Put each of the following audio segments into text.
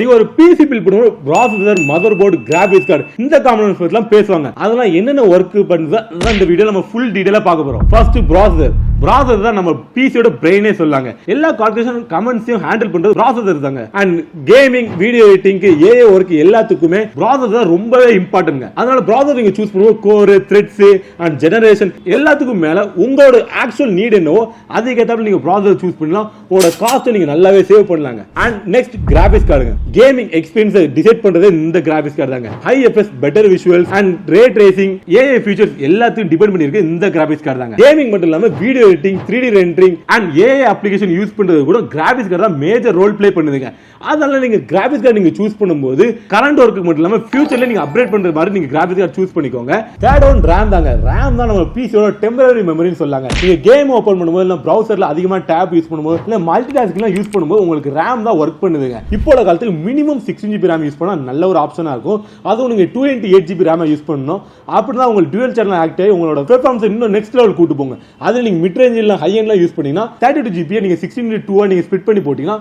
நீங்க ஒரு PC bill பண்ணும்போது processor, mother board, graphics card இந்த காம்போனன்ட்ஸ் பத்திலாம் பேசுவாங்க. அதெல்லாம் என்னென்ன ஒர்க் பண்ணுது இந்த வீடியோ நம்ம ஃபுல் டீடைலா பார்க்க போறோம். ஃபர்ஸ்ட் ப்ராசஸர் தான் நம்ம பிசியோட பிரெயினே சொல்லாங்க. எல்லா கால்குலேஷன் கமெண்ட்ஸையும் ஹேண்டில் பண்றது ப்ராசஸர் தாங்க. And gaming, video editing, AI work எல்லாத்துக்குமே ப்ராசஸர் ரொம்பவே இம்பார்ட்டன்ட்ங்க. அதனால ப்ராசஸர் நீங்க சூஸ் பண்ணுவோம் கோர், த்ரெட்ஸ் அண்ட் ஜெனரேஷன் எல்லாத்துக்கும் மேல உங்களோட ஆக்சுவல் நீட் என்னவோ அதுக்கேற்ற நீங்க ப்ராசஸர் சூஸ் பண்ணலாம். உங்களோட காஸ்ட் நீங்க நல்லாவே சேவ் பண்ணலாங்க. அண்ட் நெக்ஸ்ட் கிராபிக்ஸ் கார்டுங்க. கேமிங் எக்ஸ்பீரியன்ஸ் டிசைட் பண்றது இந்த கிராபிக்ஸ் கார்டு தாங்க. High FPS, better visuals and ray tracing, AI features எல்லாத்தையும் டிபெண்ட் பண்ணிருக்கு இந்த கிராபிக்ஸ் கார்டு தாங்க. கேமிங் மட்டும் இல்லாம video editing, 3D rendering and AI application use பண்றது கூட கிராபிக்ஸ் கார்டு தான் மேஜர் ரோல் ப்ளே பண்ணுதுங்க. அதனால நீங்க கிராபிக்ஸ் கார்டு நீங்க சூஸ் பண்ணும்போது கரண்ட் ஒர்க்கு மட்டும் இல்லாம ஃபியூச்சர்ல நீங்க அப்கிரேட் பண்ற மாதிரி நீங்க கிராபிக்ஸ் கார்டு சூஸ் பண்ணிக்கோங்க. தேர்ட் ஒன் ரேம் தாங்க. ரேம் தான் நம்ம பிசியோட டெம்பரரி மெமரின்னு சொல்லாங்க. நீங்க கேம் ஓபன் பண்ணும்போது இல்ல பிரவுசர்ல அதிகமா டாப் யூஸ் பண்ணும்போது இல்ல மல்டி டாஸ்கிங்லாம் யூஸ் பண்ணும்போது உங்களுக்கு ரேம் தான் ஒர்க் பண்ணுதுங்க. இப்போ உள்ள காலத்துக்கு மினிமம் 16GB ரேம் யூஸ் பண்ணா நல்ல ஒரு ஆப்ஷனா இருக்கும். அதுவும் நீங்க 228GB ரேம் யூஸ் பண்ணணும். அப்படிதான் உங்களுக்கு டுவல் சேனல் ஆக்ட் ஆகி உங்களோட பெர்ஃபார்மன்ஸ் இன்னும் நெக்ஸ்ட் லெவல் கூட்டு போங்க. அது நீங்க மிட் ரேஞ்ச் இல்ல ஹை எண்ட்ல யூஸ் பண்ணீங்கன்னா 32GB நீங்க 16:2 நீங்க ஸ்ப்ளிட் பண்ணி போட்டீங்கன்னா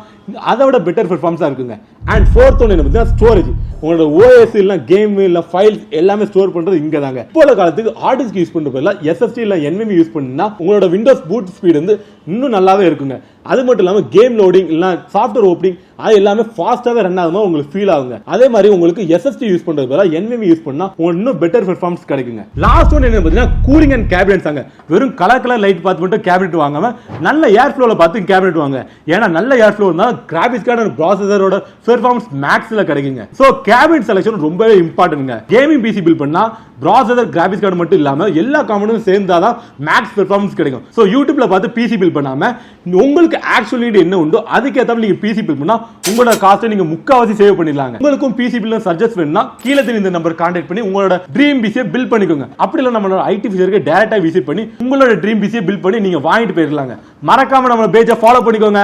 அதோட பெட்டர் பெர்ஃபார்மன்ஸா இருக்குங்க. அண்ட் ஃபோர்த் ஒன் என்ன பார்த்தீங்கன்னா ஸ்டோரேஜ். உங்களோட OS இல்ல கேம் இல்ல ஃபைல்ஸ் எல்லாமே ஸ்டோர் பண்றது இங்க தாங்க. இப்போ உள்ள காலத்துக்கு ஹார்ட் டிஸ்க் யூஸ் பண்ற பதிலா SSD இல்ல NVMe யூஸ் பண்ணீங்கன்னா உங்களோட விண்டோஸ் பூட் ஸ்பீட் வந்து இன்னும் நல்லாவே இருக்குங்க. அது மட்டும் இல்லாம கேம் லோடிங் இல்ல சாஃப்ட்வேர் ஓபனிங் அது எல்லாமே ஃபாஸ்டாவே ரன் ஆகுமா உங்களுக்கு ஃபீல் ஆகுங்க. அதே மாதிரி உங்களுக்கு SSD யூஸ் பண்றது பதிலா NVMe யூஸ் பண்ணா உங்களுக்கு இன்னும் பெட்டர் பெர்ஃபார்மன்ஸ் கிடைக்குங்க. லாஸ்ட் ஒன் என்ன பார்த்தீங்கன்னா கூலிங் அண்ட் கேபினெட்ஸ் தாங்க. வெறும் கலர் லைட் பார்த்து மட்டும் கேபினெட் வாங்காம நல்ல ஏர் ஃப்ளோல பார்த்து கேபினெட் வாங்க. ஏன்னா நல்ல ஏர் ஃப்ளோ இருந்தா கிராபிக்ஸ் கார்டு அண்ட் ப்ராசஸரோட பெர்ஃபார்மன்ஸ் மேக்ஸ்ல கிடைக்குங்க. சோ கேபினெட் செலக்ஷன் ரொம்பவே இம்பார்ட்டன்ட்ங்க. கேமிங் பிசி பில் பண்ணா ப்ராசஸர், கிராபிக்ஸ் கார்டு மட்டும் இல்லாம எல்லா காம்போனன்ட்டும் சேர்ந்தாதான் மேக்ஸ் பெர்ஃபார்மன்ஸ் கிடைக்கும். சோ யூடியூப்ல பார்த்து பிசி பில் பண்ணாம உங்களுக்கு ஆக்சுவல் நீட் என்ன உண்டோ அதுக்கேற்ற நீங்க பிசி பில் பண்ணா உங்களோட காஸ்ட் நீங்க முக்காவாசி சேவ் பண்ணிடலாங்க. உங்களுக்கும் பிசி பில் சஜஸ்ட் வேணும்னா கீழே இந்த நம்பர் கான்டாக்ட் பண்ணி உங்களோட ட்ரீம் பிசியை பில் பண்ணிக்கோங்க. அப்படி இல்ல நம்மளோட ஐடி ஃபீச்சருக்கு டைரக்டா விசிட் பண்ணி உங்களோட ட்ரீம் பிசியை பில் பண்ணி நீங்க வாங்கிட்டு போயிடலாங்க. மறக்காம நம்ம பேஜை ஃபாலோ பண்ணிக்கோங்க.